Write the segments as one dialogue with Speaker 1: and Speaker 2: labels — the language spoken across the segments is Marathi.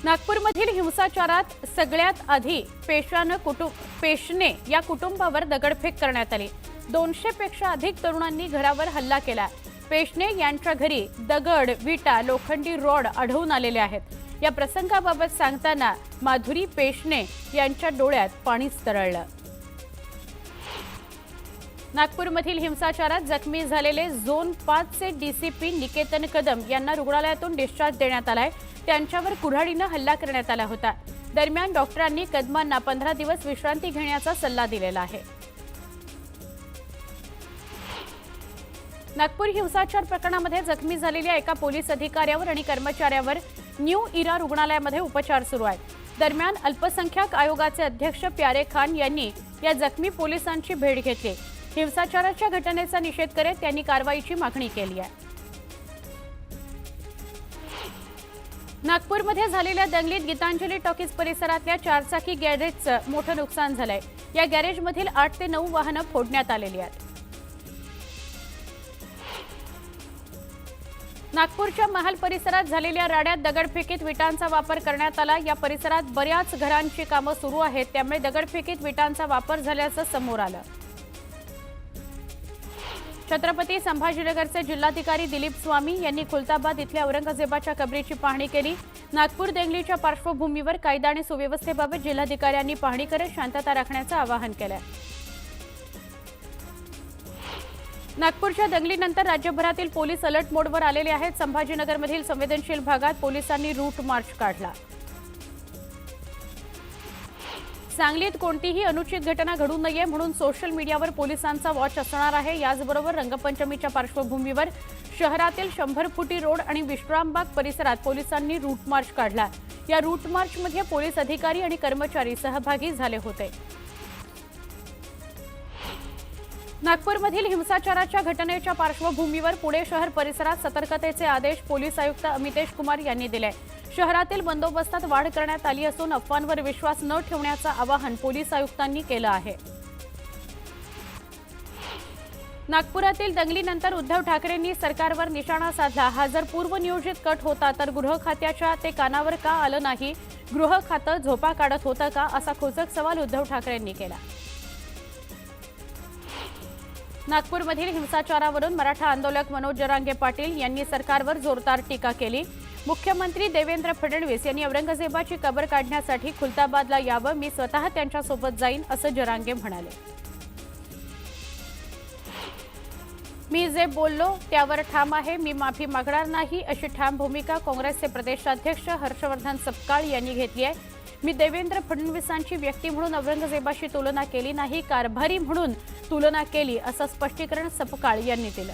Speaker 1: नागपूरमधील हिंसाचारात सगळ्यात आधी पेशने या कुटुंबावर दगडफेक करण्यात आली। 200 पेक्षा अधिक तरुणांनी घरावर हल्ला केला। पेशने यांच्या घरी दगड, विटा, लोखंडी रॉड आढळून आलेले आहेत। या प्रसंगाबाबत सांगताना माधुरी पेशने यांच्या डोळ्यात पाणीच तरळलं। नागपूरमधील हिंसाचारात जखमी झालेले झोन 5 चे डीसीपी निकेतन कदम यांना रुग्णालयातून डिस्चार्ज देण्यात आलाय। त्यांच्यावर कुऱ्हाडीने हल्ला करण्यात आला होता। दरम्यान डॉक्टरांनी कदमांना 15 दिवस विश्रांती घेण्याचा सल्ला दिलेला आहे। नागपूर हिंसाचार प्रकरणामध्ये जखमी झालेल्या एका पोलीस अधिकाऱ्यावर आणि कर्मचाऱ्यावर न्यू इरा रुग्णालयामध्ये उपचार सुरू आहेत। दरम्यान अल्पसंख्याक आयोगाचे अध्यक्ष प्यारे खान यांनी या जखमी पोलिसांची भेट घेतली। हिंसाचाराच्या घटनेचा निषेध करत त्यांनी कारवाईची मागणी केली आहे। नागपूरमध्ये झालेल्या दंगलीत गीतांजली टॉकीज परिसरातल्या चारचाकी गॅरेजचं मोठं नुकसान झालंय। या गॅरेजमधील 8 ते 9 वाहनं फोडण्यात आलेली आहेत। नागपूरच्या महाल परिसरात झालेल्या राड्यात दगडफेकीत विटांचा वापर करण्यात आला। या परिसरात बऱ्याच घरांची कामं सुरू आहेत, त्यामुळे दगडफेकीत विटांचा वापर झाल्याचं समोर आलं। छत्रपती संभाजीनगरचे जिल्हाधिकारी दिलीप स्वामी यांनी खुलताबाद इथल्या औरंगजेबाच्या कबरीची पाहणी केली। नागपूर दंगलीच्या पार्श्वभूमीवर कायदा आणि सुव्यवस्थेबाबत जिल्हाधिकाऱ्यांनी पाहणी करत शांतता राखण्याचं आवाहन केलं। नागपूरच्या दंगलीनंतर राज्यभरातील पोलीस अलर्ट मोडवर आलेले आहेत। संभाजीनगरमधील संवेदनशील भागात पोलिसांनी रूट मार्च काढला। सांगलीत कोणतीही अनुचित घटना घडू नये म्हणून सोशल मीडियावर पोलिसांचा वॉच असणार आहे। याचबरोबर रंगपंचमीच्या पार्श्वभूमीवर शहरातील 100 फुटी रोड आणि विश्रामबाग परिसरात पोलिसांनी रूट मार्च काढला। या रूट मार्चमध्ये पोलीस अधिकारी आणि कर्मचारी सहभागी झाले होते। नागपूरमधील हिंसाचाराच्या घटनेच्या पार्श्वभूमीवर पुणे शहर परिसरात सतर्कतेचे आदेश पोलीस आयुक्त अमितेश कुमार यांनी दिले। शहरातील बंदोबस्तात वाढ करण्यात आली असून अफवांवर विश्वास न ठेवण्याचं आवाहन पोलीस आयुक्तांनी केलं आहे। नागपुरातील दंगलीनंतर उद्धव ठाकरेंनी सरकारवर निशाणा साधला। हा जर पूर्वनियोजित कट होता तर गृह खात्याच्या ते कानावर का आलं नाही? गृह खातं झोपा काढत होतं का? असा खोचक सवाल उद्धव ठाकरेंनी केला। नागपूरमधील हिंसाचारावरून मराठा आंदोलक मनोज जरांगे पाटील यांनी सरकारवर जोरदार टीका केली। मुख्यमंत्री देवेंद्र फडणवीस यांनी औरंगजेबाची कबर काढण्यासाठी खुलताबादला यावं, मी स्वतः त्यांच्यासोबत जाईन असं जरांगे म्हणाले। मी जे बोललो त्यावर ठाम आहे, मी माफी मागणार नाही अशी ठाम भूमिका काँग्रेसचे प्रदेशाध्यक्ष हर्षवर्धन सपकाळ यांनी घेतली आहे। मी देवेंद्र फडणवीसांची व्यक्ती म्हणून औरंगजेबाशी तुलना केली नाही, कारभारी म्हणून तुलना केली असं स्पष्टीकरण सपकाळ यांनी दिलं।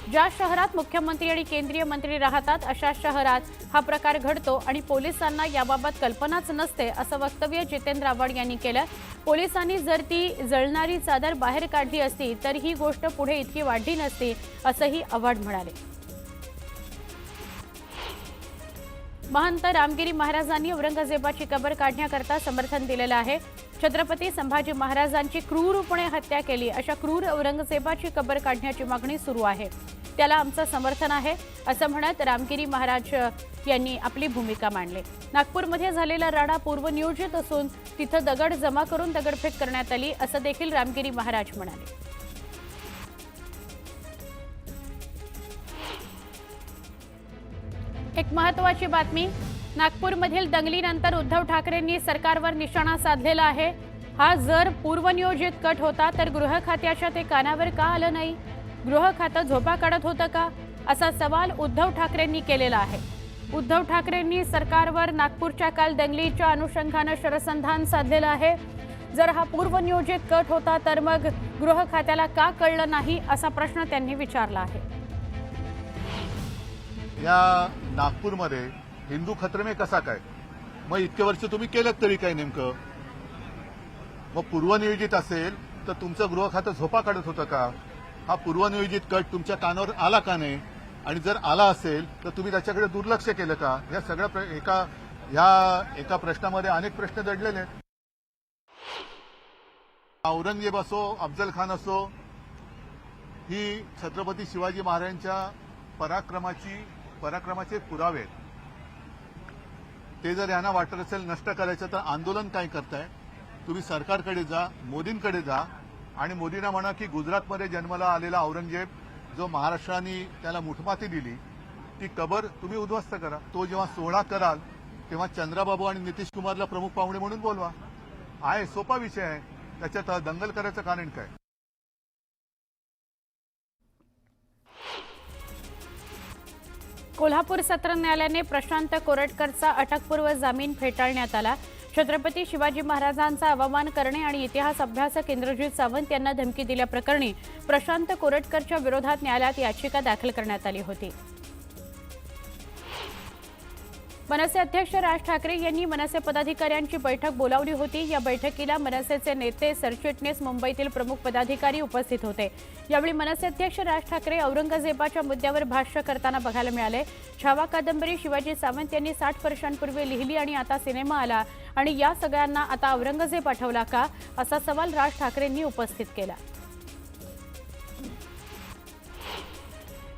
Speaker 1: ज्या शहरात मुख्यमंत्री आणि केंद्रीय मंत्री राहतात अशा शहरात हा प्रकार घडतो आणि पोलिसांना याबाबत कल्पनाच नसते असं वक्तव्य जितेंद्र आव्हाड यांनी केलं। पोलिसांनी जर ती जळणारी चादर बाहेर काढली असती तर ही गोष्ट पुढे इतकी वाढली नसती असंही आव्हाड म्हणाले। महंत रामगिरी महाराजांनी औरंगजेबाची कबर काढण्याकरता समर्थन दिलेलं आहे। छत्रपती संभाजी महाराजांची क्रूरपणे हत्या केली अशा क्रूर औरंगजेबाची कबर काढण्याची मागणी सुरू आहे, त्याला आमचं समर्थन आहे असं म्हणत रामगिरी महाराज यांनी आपली भूमिका मांडली। नागपूरमध्ये झालेला राडा पूर्वनियोजित असून तिथं दगड जमा करून दगडफेक करण्यात आली असं देखील रामगिरी महाराज म्हणाले। एक महत्त्वाची बातमी, नागपूरमधील दंगलीनंतर उद्धव ठाकरेंनी सरकारवर निशाणा साधलेला आहे। हा जर पूर्वनियोजित कट होता तर गृह खात्याच्या ते कानावर का आलं नाही? गृह खातं झोपा काढत होतं का? असा सवाल उद्धव ठाकरेंनी केलेला आहे। उद्धव ठाकरेंनी सरकारवर नागपूरच्या काल दंगलीच्या अनुषंगानं शरसंधान साधलेलं आहे। जर हा पूर्वनियोजित कट होता तर मग गृह खात्याला का कळलं नाही असा प्रश्न त्यांनी विचारला आहे।
Speaker 2: या नागपूरमध्ये हिंदू खतरे में कसा काय? मग इतके वर्ष तुम्ही केलं तरी काय नेमकं? मग पूर्वनियोजित असेल तर तुमचं गृह खातं झोपा काढत होतं का? हा पूर्वनियोजित कट तुमच्या कानावर आला का नाही? आणि जर आला असेल तर तुम्ही त्याच्याकडे दुर्लक्ष केलं का? या सगळ्या एका प्रश्नामध्ये अनेक प्रश्न दडलेले आहेत। औरंगजेब असो, अफजल खान असो, ही छत्रपती शिवाजी महाराजांच्या पराक्रमाचे पुरावे आहेत। ते जर यांना वाटत असेल नष्ट करायचं तर आंदोलन काय करताय? तुम्ही सरकारकडे जा, मोदींकडे जा आणि मोदींना म्हणा की गुजरातमध्ये जन्माला आलेला औरंगजेब जो महाराष्ट्राने त्याला मुठमाती दिली ती कबर तुम्ही उद्ध्वस्त करा. तो जेव्हा सोहळा कराल तेव्हा चंद्राबाबू आणि नितीश कुमारला प्रमुख पाहुणे म्हणून बोलवा. आहे सोपा विषय आहे, त्याच्यात दंगल करायचं कारण काय?
Speaker 1: कोल्हापूर सत्र न्यायालयाने प्रशांत कोरटकरचा अटकपूर्व जामीन फेटाळण्यात आला. छत्रपती शिवाजी महाराजांचा अवमान करणे आणि इतिहास अभ्यासक इंद्रजित सावंत यांना धमकी दिल्याप्रकरणी प्रशांत कोरटकरच्या विरोधात न्यायालयात याचिका दाखल करण्यात आली होती. मनसे अध्यक्ष राज ठाकरे यांनी मनसे पदाधिकाऱ्यांची बैठक बोलावली होती. या बैठकीला मनसेचे नेते, सरचिटणीस, मुंबईतील प्रमुख पदाधिकारी उपस्थित होते. यावेळी मनसे अध्यक्ष राज ठाकरे औरंगजेबाच्या मुद्द्यावर भाष्य करताना बघायला मिळाले. छावा कादंबरी शिवाजी सावंत यांनी 60 वर्षांपूर्वी लिहिली आणि आता सिनेमा आला आणि या सगळ्यांना आता औरंगजेब आठवला का, असा सवाल राज ठाकरेंनी उपस्थित केला.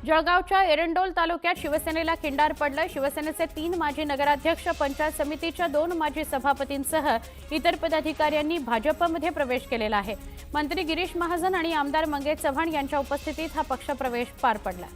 Speaker 1: जळगावच्या एरंडोल तालुक्यात शिवसेनेला खिंडार पडलं. शिवसेनेचे 3 माजी नगराध्यक्ष, पंचायत समितीच्या 2 माजी सभापतींसह इतर पदाधिकाऱ्यांनी भाजपमध्ये प्रवेश केलेला आहे. मंत्री गिरीश महाजन आणि आमदार मंगेश चव्हाण यांच्या उपस्थितीत हा पक्षप्रवेश पार पडला.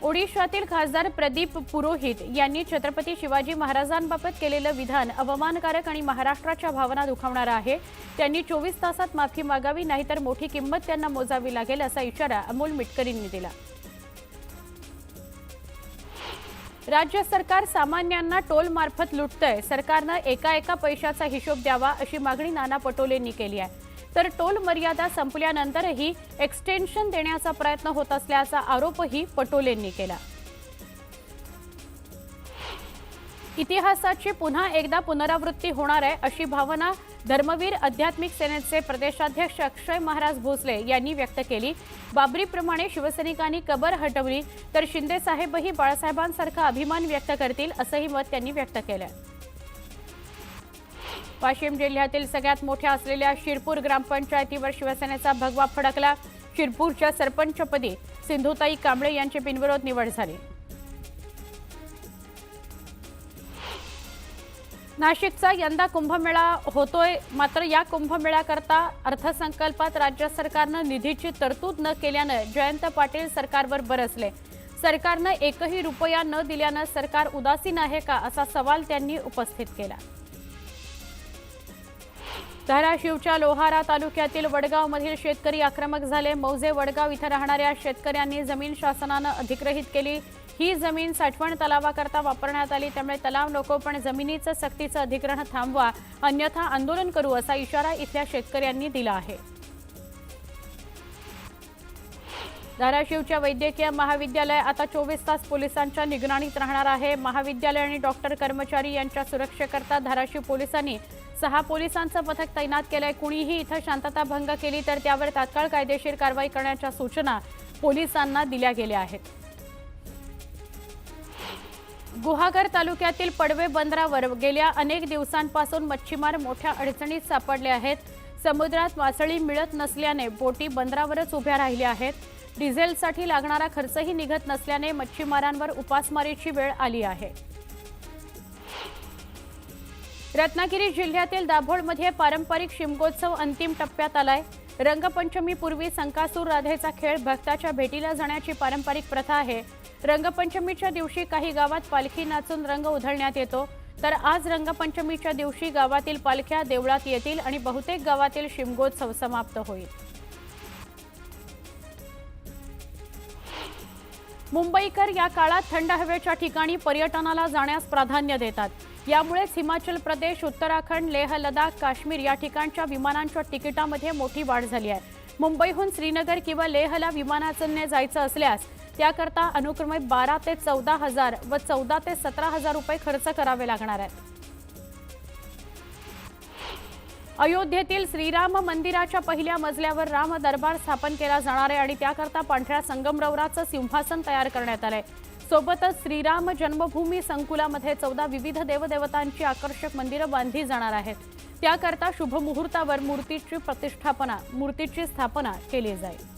Speaker 1: ओडिशातील खासदार प्रदीप पुरोहित यांनी छत्रपती शिवाजी महाराजांबाबत केलेलं विधान अवमानकारक आणि महाराष्ट्राच्या भावना दुखावणारं आहे. त्यांनी 24 तासात माफी मागावी, नाहीतर मोठी किंमत त्यांना मोजावी लागेल, असा इशारा अमोल मिटकरींनी दिला. राज्य सरकार सामान्यांना टोल मार्फत लुटतंय. सरकारनं एका पैशाचा हिशोब द्यावा, अशी मागणी नाना पटोलेंनी केली आहे. तर टोल मर्यादा संपल्यानंतरही एक्सटेन्शन देण्याचा प्रयत्न होत असल्याचा आरोपही पटोलेंनी केला. इतिहासाची पुन्हा एकदा पुनरावृत्ती होणार आहे, अशी भावना धर्मवीर आध्यात्मिक सेनेचे प्रदेशाध्यक्ष अक्षय महाराज भोसले यांनी व्यक्त केली. बाबरीप्रमाणे शिवसैनिकांनी कबर हटवली तर शिंदे साहेबही बाळासाहेबांसारखा अभिमान व्यक्त करतील, असंही मत त्यांनी व्यक्त केलं. वाशिम जिल्ह्यातील सगळ्यात मोठ्या असलेल्या शिरपूर ग्रामपंचायतीवर शिवसेनेचा भगवा फडकला. शिरपूरच्या सरपंचपदी सिंधुताई कांबळे यांची बिनविरोध निवड झाली. नाशिकचा यंदा कुंभमेळा होतोय, मात्र या कुंभमेळ्याकरता अर्थसंकल्पात राज्य सरकारनं निधीची तरतूद न केल्यानं जयंत पाटील सरकारवर बरसले. सरकारनं एकही रुपया न दिल्यानं सरकार उदासीन आहे का, असा सवाल त्यांनी उपस्थित केला. धाराशिवच्या लोहारा तालुक्यातील वडगावमधील शेतकरी आक्रमक झाले. मौजे वडगाव इथं राहणाऱ्या शेतकऱ्यांनी जमीन शासनानं अधिग्रहित केली. ही जमीन साठवण तलावाकरता वापरण्यात आली, त्यामुळे तलाव नको, पण जमिनीचं सक्तीचं अधिग्रहण थांबवा, अन्यथा आंदोलन करू, असा इशारा इथल्या शेतकऱ्यांनी दिला आहे. धाराशिवच्या वैद्यकीय महाविद्यालय आता 24 तास पोलिसांच्या निगराणीत राहणार आहे. महाविद्यालय आणि डॉक्टर कर्मचारी यांच्या सुरक्षेकरता धाराशिव पोलिसांनी 6 पोलिसांचं पथक तैनात केलंय. कुणीही इथं शांतता भंग केली तर त्यावर तात्काळ कायदेशीर कारवाई करण्याच्या सूचना पोलिसांना दिल्या गेल्या आहेत. गुहागर तालुक्यातील पडवे बंदरावर गेल्या अनेक दिवसांपासून मच्छीमार मोठ्या अडचणीत सापडले आहेत. समुद्रात मासळी मिळत नसल्याने बोटी बंदरावरच उभ्या राहिल्या आहेत. डिझेलसाठी लागणारा खर्चही निघत नसल्याने मच्छीमारांवर उपासमारीची वेळ आली आहे. रत्नागिरी जिल्ह्यातील दाभोळमध्ये पारंपरिक शिमगोत्सव अंतिम टप्प्यात आलाय. रंगपंचमीपूर्वी संकासूर राधेचा खेळ भक्ताच्या भेटीला जाण्याची पारंपरिक प्रथा आहे. रंगपंचमीच्या दिवशी काही गावात पालखी नाचून रंग उधळण्यात येतो, तर आज रंगपंचमीच्या दिवशी गावातील पालख्या देवळात येतील आणि बहुतेक गावातील शिमगोत्सव समाप्त होईल. मुंबईकर या काळात थंड हवेच्या ठिकाणी पर्यटनाला जाण्यास प्राधान्य देतात. यामुळेच हिमाचल प्रदेश, उत्तराखंड, लेह, लडाख, काश्मीर या ठिकाणच्या विमानांच्या तिकिटामध्ये मोठी वाढ झाली आहे. मुंबईहून श्रीनगर किंवा लेहला विमानाने जायचं असल्यास त्याकरता अनुक्रमे 12 ते 14 हजार व 14 ते 17 हजार रुपये खर्च करावे लागणार आहेत. अयोध्येतील श्रीराम मंदिराच्या पहिल्या मजल्यावर राम दरबार स्थापन केला जाणार आहे आणि त्याकरता पांढऱ्या संगमरवराचं सिंहासन तयार करण्यात आलंय. सोबतच श्रीराम जन्मभूमी संकुलामध्ये 14 विविध देवदेवतांची आकर्षक मंदिरं बांधली जाणार आहेत. त्याकरता शुभ मुहूर्तावर मूर्तीची स्थापना केली जाईल.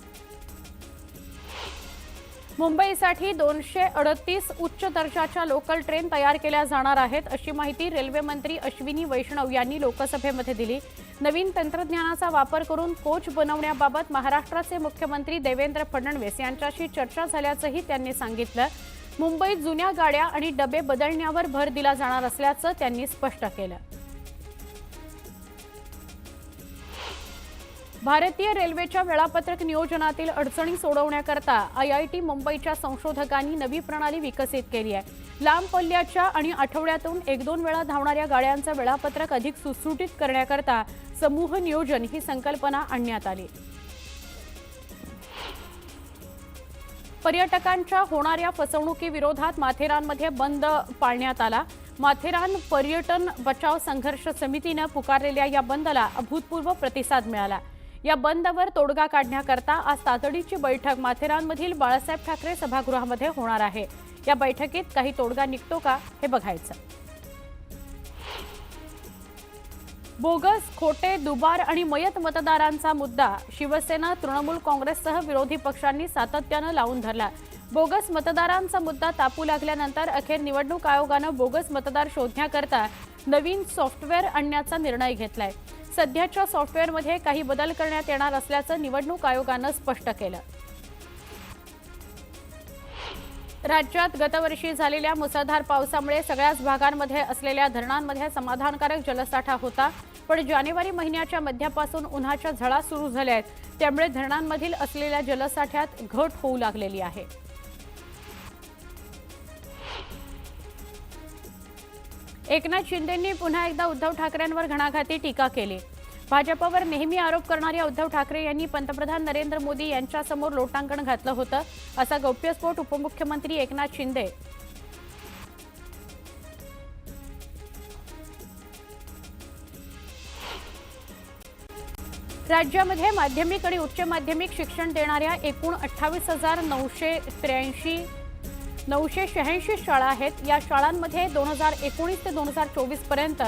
Speaker 1: मुंबईसाठी 238 उच्च दर्जाच्या लोकल ट्रेन तयार केल्या जाणार आहेत, अशी माहिती रेल्वे मंत्री अश्विनी वैष्णव यांनी लोकसभेमध्ये दिली. नवीन तंत्रज्ञानाचा वापर करून कोच बनवण्याबाबत महाराष्ट्राचे मुख्यमंत्री देवेंद्र फडणवीस यांच्याशी चर्चा झाल्याचंही त्यांनी सांगितलं. मुंबईत जुन्या गाड्या आणि डबे बदलण्यावर भर दिला जाणार असल्याचं त्यांनी स्पष्ट केलं. भारतीय रेल्वेच्या वेळापत्रक नियोजनातील अडचणी सोडवण्याकरता IIT मुंबईच्या संशोधकांनी नवी प्रणाली विकसित केली आहे. लांब पल्ल्याच्या आणि आठवड्यातून 1-2 वेळा धावणाऱ्या गाड्यांचं वेळापत्रक अधिक सुटसुटीत करण्याकरता समूह नियोजन ही संकल्पना आणण्यात आली. पर्यटकांच्या होणाऱ्या फसवणुकीविरोधात माथेरानमध्ये बंद पाळण्यात आला. माथेरान पर्यटन बचाव संघर्ष समितीनं पुकारलेल्या या बंदला अभूतपूर्व प्रतिसाद मिळाला. या बंदवर तोडगा काढण्याकरता आज तातडीची बैठक माथेरानमधील बाळासाहेब ठाकरे सभागृहामध्ये होणार आहे. या बैठकीत काही तोडगा निघतो का हे बघायचं. बोगस, खोटे, दुबार आणि मयत मतदारांचा मुद्दा शिवसेना, तृणमूल काँग्रेससह विरोधी पक्षांनी सातत्यानं लावून धरला. बोगस मतदारांचा मुद्दा तापू लागल्यानंतर अखेर निवडणूक आयोगानं बोगस मतदार शोधण्याकरता नवीन सॉफ्टवेअर आणण्याचा निर्णय घेतलाय. सध्याच्या सॉफ्टवेअरमध्ये काही बदल करण्यात येणार असल्याचं निवडणूक आयोगानं स्पष्ट केलं. राज्यात गतवर्षी झालेल्या मुसळधार पावसामुळे सगळ्याच भागांमध्ये असलेल्या धरणांमध्ये समाधानकारक जलसाठा होता. पण जानेवारी महिन्याच्या मध्यापासून उन्हाच्या झळा सुरू झाल्या आहेत. त्यामुळे धरणांमधील असलेल्या जलसाठ्यात घट होऊ लागलेली आहे. एकनाथ शिंदेंनी पुन्हा एकदा उद्धव ठाकरेंवर घणाघाती टीका केली. भाजपवर नेहमी आरोप करणाऱ्या उद्धव ठाकरे यांनी पंतप्रधान नरेंद्र मोदी यांच्यासमोर लोटांगण घातलं होतं, असा गौप्यस्फोट उपमुख्यमंत्री एकनाथ शिंदे राज्यामध्ये माध्यमिक आणि उच्च माध्यमिक शिक्षण देणाऱ्या एकूण 28,986 शाळा आहेत. या शाळांमध्ये 2019 ते 2024 पर्यंत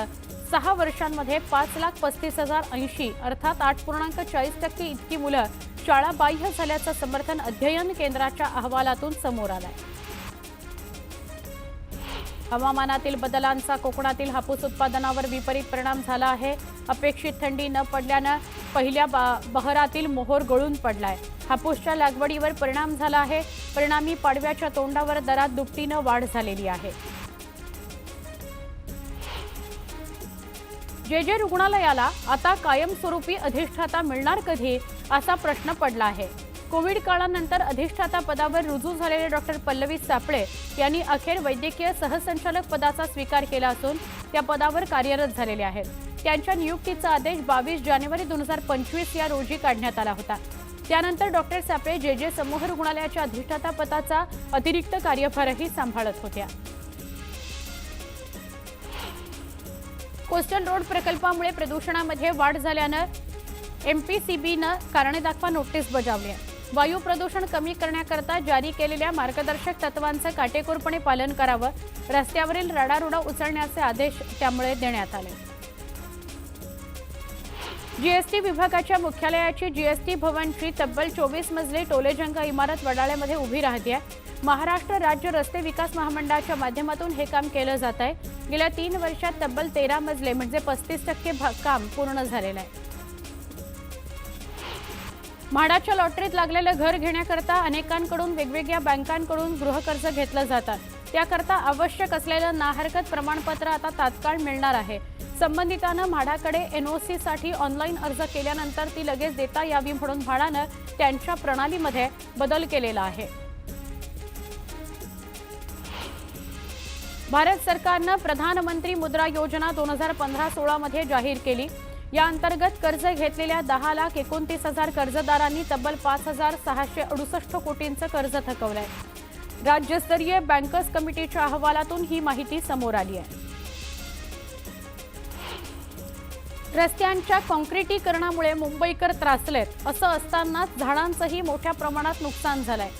Speaker 1: 6 वर्षांमध्ये 5,35,080 अर्थात 8.40% इतकी मुलं शाळा बाह्य झाल्याचं समर्थन अध्ययन केंद्राच्या अहवालातून समोर आलंय. हवामानातील बदलांचा कोकणातील हापूस उत्पादनावर विपरीत परिणाम झाला आहे. अपेक्षित थंडी न पडल्यानं पहिल्या बहरातील मोहोर गळून पडलाय. हापूसच्या लागवडीवर परिणाम झाला आहे. परिणामी पाडव्याच्या तोंडावर दरात दुपटीनं वाढ झालेली आहे. जे रुग्णालयाला आता कायमस्वरूपी अधिष्ठाता मिळणार कधी, असा प्रश्न पडला आहे. कोविड काळानंतर अधिष्ठाता पदावर रुजू झालेले डॉक्टर पल्लवी सापळे यांनी अखेर वैद्यकीय सहसंचालक पदाचा स्वीकार केला असून त्या पदावर कार्यरत झालेले आहेत. त्यांच्या नियुक्तीचा आदेश 22 जानेवारी 2025 या रोजी काढण्यात आला होता. त्यानंतर डॉक्टर सापळे जे समूह रुग्णालयाच्या अधिष्ठाता पदाचा अतिरिक्त कार्यभारही सांभाळत होत्या. कोस्टल रोड प्रकल्पामुळे प्रदूषणामध्ये वाढ झाल्यानं MPCBनं कारणे दाखवा नोटीस बजावली आहे. वायू प्रदूषण कमी करण्याकरता जारी केलेल्या मार्गदर्शक तत्वांचं काटेकोरपणे पालन करावं. रस्त्यावरील राडारोडा उचलण्याचे आदेश त्यामुळे देण्यात आले. GST विभागाच्या मुख्यालयाची GST भवनची तब्बल 24 मजली टोलेजंगा इमारत वडाळ्यामध्ये उभी राहते. महाराष्ट्र राज्य रस्ते विकास महामंडळाच्या माध्यमातून हे काम केलं जात आहे. गेल्या 3 वर्षात तब्बल 13 मजले म्हणजे 35% काम पूर्ण झालेलं आहे. म्हाडाच्या लॉटरीत लागलेलं घर घेण्याकरता अनेकांकडून वेगवेगळ्या बँकांकडून गृहकर्ज घेतलं जातं. त्याकरता आवश्यक असलेलं नाहरकत प्रमाणपत्र आता तात्काळ मिळणार आहे. संबंधितांना म्हाडाकडे NOC साठी ऑनलाईन अर्ज केल्यानंतर ती लगेच देता यावी म्हणून म्हाडानं त्यांच्या प्रणालीमध्ये बदल केलेला आहे. भारत सरकारनं प्रधानमंत्री मुद्रा योजना 2015-16 मध्ये जाहीर केली. या अंतर्गत कर्ज घेतलेल्या 10,29,000 कर्जदारांनी तब्बल 5,668 कोटींचं कर्ज थकवलंय. राज्यस्तरीय बँकर्स कमिटीच्या अहवालातून ही माहिती समोर आली आहे. रस्त्यांच्या काँक्रिटीकरणामुळे मुंबईकर त्रासलेत. असं असतानाच झाडांचंही मोठ्या प्रमाणात नुकसान झालंय.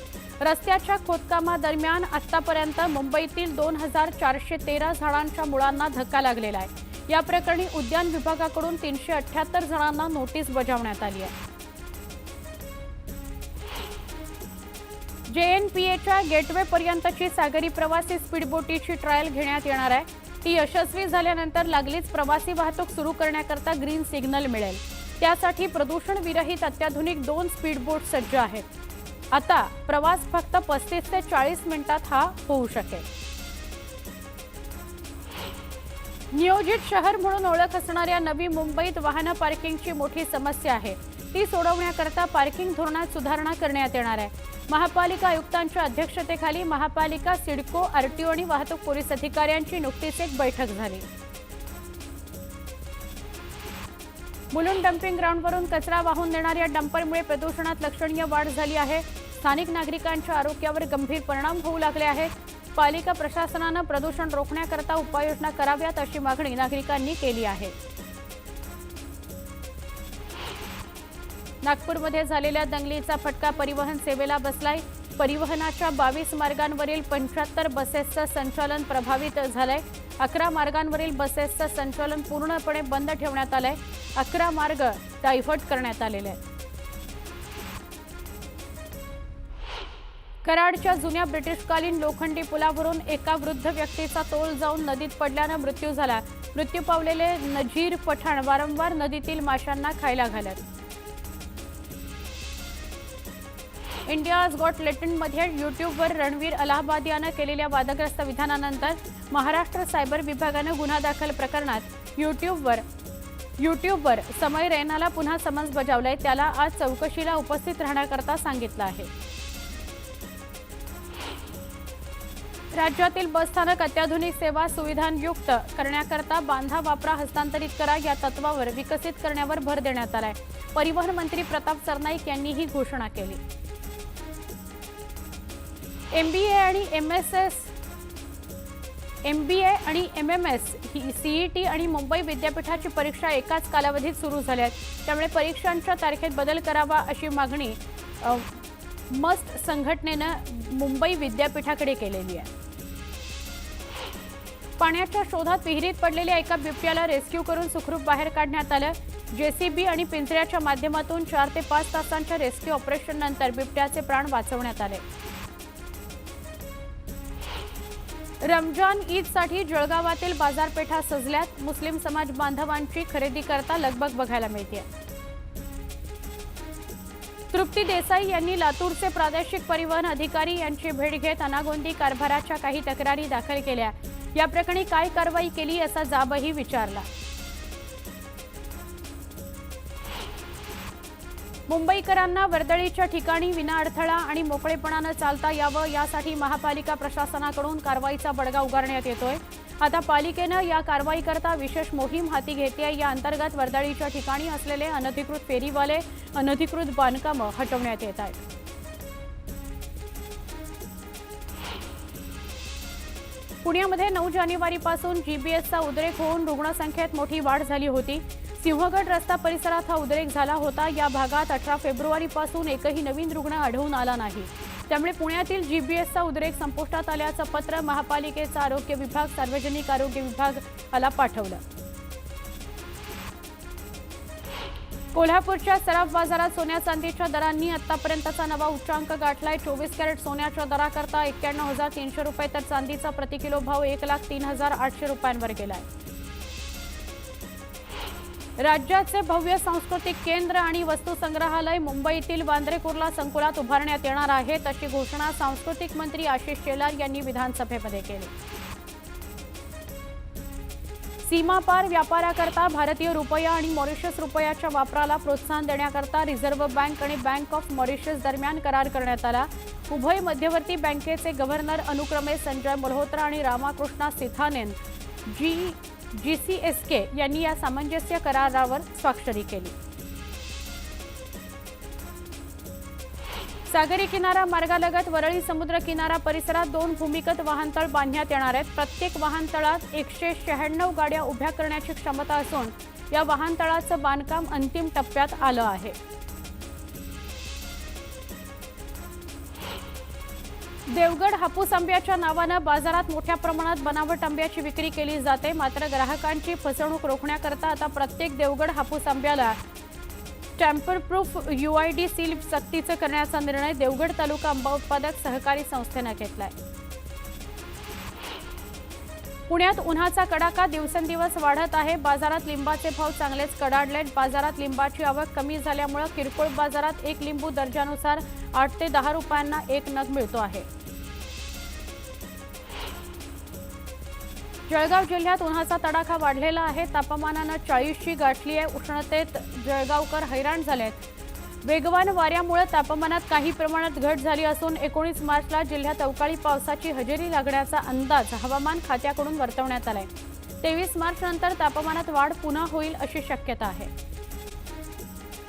Speaker 1: रस्त्याच्या खोदकामादरम्यान आतापर्यंत मुंबईतील 2,413 झाडांच्या मुळांना धक्का लागलेला आहे. या प्रकरणी उद्यान विभागाकडून 378 जणांना नोटीस बजावण्यात आली आहे. JNPAच्या गेटवे पर्यंतची सागरी प्रवासी स्पीडबोटीची ट्रायल घेण्यात येणार आहे. ती यशस्वी झाल्यानंतर लागलीच प्रवासी वाहतूक सुरू करण्याकरता ग्रीन सिग्नल मिळेल. त्यासाठी प्रदूषण विरहित अत्याधुनिक 2 स्पीडबोट सज्ज आहेत. आता प्रवास फक्त 35 ते 40 मिनिटात हा होऊ शकेल. नियोजित शहर म्हणून ओळख असणाऱ्या नवी मुंबईत वाहन पार्किंगची मोठी समस्या आहे. ती सोडवण्याकरता पार्किंग धोरणात सुधारणा करण्यात येणार आहे. महापालिका आयुक्तांच्या अध्यक्षतेखाली महापालिका, सिडको, आरटीओ आणि वाहतूक पोलीस अधिकाऱ्यांची नुकतीच एक बैठक झाली. मुलुंड डम्पिंग ग्राउंडवरून कचरा वाहून नेणाऱ्या डंपरमुळे प्रदूषणात लक्षणीय वाढ झाली आहे. स्थानिक नागरिकांच्या आरोग्यावर गंभीर परिणाम होऊ लागले आहेत. पालिका प्रशासनानं प्रदूषण रोखण्याकरता उपाययोजना कराव्यात अशी मागणी नागरिकांनी केली आहे. नागपूरमध्ये झालेल्या दंगलीचा फटका परिवहन सेवेला बसलाय. परिवहनाच्या 22 मार्गांवरील 75 बसेसचं संचालन प्रभावित झालंय. 11 मार्गांवरील बसेसचं संचालन पूर्णपणे बंद ठेवण्यात आलंय. 11 मार्ग डायव्हर्ट करण्यात आलेले आहेत. कराडच्या जुन्या ब्रिटिशकालीन लोखंडी पुलावरून एका वृद्ध व्यक्तीचा तोल जाऊन नदीत पडल्यानं मृत्यू झाला. मृत्यू पावलेले नजीर पठाण वारंवार नदीतील माशांना खायला घालत. इंडियाज गॉट टॅलेंटमध्ये युट्यूबवर रणवीर अलाहाबादी यानं केलेल्या वादग्रस्त विधानानंतर महाराष्ट्र सायबर विभागानं गुन्हा दाखल प्रकरणात युट्यूबवर समय रैनाला पुन्हा समन्स बजावलंय. त्याला आज चौकशीला उपस्थित राहण्याकरता सांगितलं आहे. राज्यातील बसस्थानक अत्याधुनिक सेवा सुविधांयुक्त करण्याकरता बांधा वापरा हस्तांतरित करा या तत्वावर विकसित करण्यावर भर देण्यात आलाय. परिवहन मंत्री प्रताप सरनाईक यांनी ही घोषणा केली. MBA आणि MMS ही CET आणि मुंबई विद्यापीठाची परीक्षा एकाच कालावधीत सुरू झाल्या आहेत. त्यामुळे परीक्षांच्या तारखेत बदल करावा अशी मागणी मस्ट संघटनेनं मुंबई विद्यापीठाकडे केलेली आहे. पाण्याच्या शोधात विहिरीत पडलेल्या एका बिबट्याला रेस्क्यू करून सुखरूप बाहेर काढण्यात आलं. JCB आणि पिंजऱ्याच्या माध्यमातून 4 ते 5 तासांच्या रेस्क्यू ऑपरेशन नंतर बिबट्याचे प्राण वाचवण्यात आले. रमजान ईदसाठी जळगावातील बाजारपेठा सजल्यात. मुस्लिम समाज बांधवांची खरेदी करता लगबग बघायला मिळते. तृप्ती देसाई यांनी लातूरचे प्रादेशिक परिवहन अधिकारी यांची भेट घेत अनागोंदी कारभाराच्या काही तक्रारी दाखल केल्या. या प्रकरणी काय कारवाई केली असा जाबही विचारला. मुंबईकरांना वर्दळीच्या ठिकाणी विनाअडथळा आणि मोकळेपणानं चालता यावं यासाठी महापालिका प्रशासनाकडून कारवाईचा बडगा उगारण्यात येतोय. आता पालिकेनं या कारवाईकरता विशेष मोहीम हाती घेतली. या अंतर्गत वर्दळीच्या ठिकाणी असलेले अनधिकृत फेरीवाले, अनधिकृत बांधकामं हटवण्यात येत आहेत. पुण्यामध्ये 9 जानेवारीपासून GBSचा उद्रेक होऊन रुग्णसंख्येत मोठी वाढ झाली होती. सिंहगड रस्ता परिसरात हा उद्रेक झाला होता. या भागात 18 फेब्रुवारीपासून एकही नवीन रुग्ण आढळून आला नाही. त्यामुळे पुण्यातील GBSचा उद्रेक संपुष्टात आल्याचं पत्र महापालिकेचा आरोग्य विभाग, सार्वजनिक आरोग्य विभागाला पाठवलं. कोल्हापूरच्या सराफ बाजारात सोन्या चांदीच्या दरांनी आतापर्यंतचा नवा उच्चांक गाठलाय. 24 कॅरेट सोन्याच्या दराकरता 91,300 रुपये तर चांदीचा प्रति किलो भाव 1,03,800 रुपयांवर गेलाय. राज्याचे भव्य सांस्कृतिक केंद्र आणि वस्तू संग्रहालय मुंबईतील वांद्रे कुर्ला संकुलात उभारण्यात येणार आहे. अशी घोषणा सांस्कृतिक मंत्री आशिष शेलार यांनी विधानसभेमध्ये केली. सीमापार व्यापाराकरता भारतीय रुपया आणि मॉरिशस रुपयाच्या वापराला प्रोत्साहन देण्याकरता रिझर्व्ह बँक आणि बँक ऑफ मॉरिशस दरम्यान करार करण्यात आला. उभय मध्यवर्ती बँकेचे गव्हर्नर अनुक्रमे संजय मल्होत्रा आणि रामाकृष्णा सिथानेन GCSK यांनी या सामंजस्य करारावर स्वाक्षरी केली. सागरी किनारा मार्गालगत वरळी समुद्र किनारा परिसरात 2 भूमिगत वाहनतळ बांधण्यात येणार आहेत. प्रत्येक वाहनतळात 196 गाड्या उभ्या करण्याची क्षमता असून या वाहनतळाचं बांधकाम अंतिम टप्प्यात आलं आहे. देवगड हापूस आंब्याच्या नावानं बाजारात मोठ्या प्रमाणात बनावट आंब्याची विक्री केली जाते. मात्र ग्राहकांची फसवणूक रोखण्याकरता आता प्रत्येक देवगड हापूस आंब्याला टॅम्पर प्रूफ UID सील सक्तीचं करण्याचा निर्णय देवगड तालुका आंबा उत्पादक सहकारी संस्थेनं घेतलाय. पुण्यात उन्हाचा कडाका दिवसेंदिवस वाढत आहे. बाजारात लिंबाचे भाव चांगलेच कडाडलेत. बाजारात लिंबाची आवक कमी झाल्यामुळे किरकोळ बाजारात एक लिंबू दर्जानुसार 8 ते 10 रुपयांना एक नग मिळतो आहे. जळगाव जिल्ह्यात उन्हाचा तडाखा वाढलेला आहे. तापमानानं 40ची गाठली आहे. उष्णतेत जळगावकर हैराण झालेत. वेगवान वाऱ्यामुळे तापमानात काही प्रमाणात घट झाली असून 19 मार्चला जिल्ह्यात अवकाळी पावसाची हजेरी लागण्याचा अंदाज हवामान खात्याकडून वर्तवण्यात आलाय. 23 मार्च नंतर तापमानात वाढ पुन्हा होईल अशी शक्यता आहे.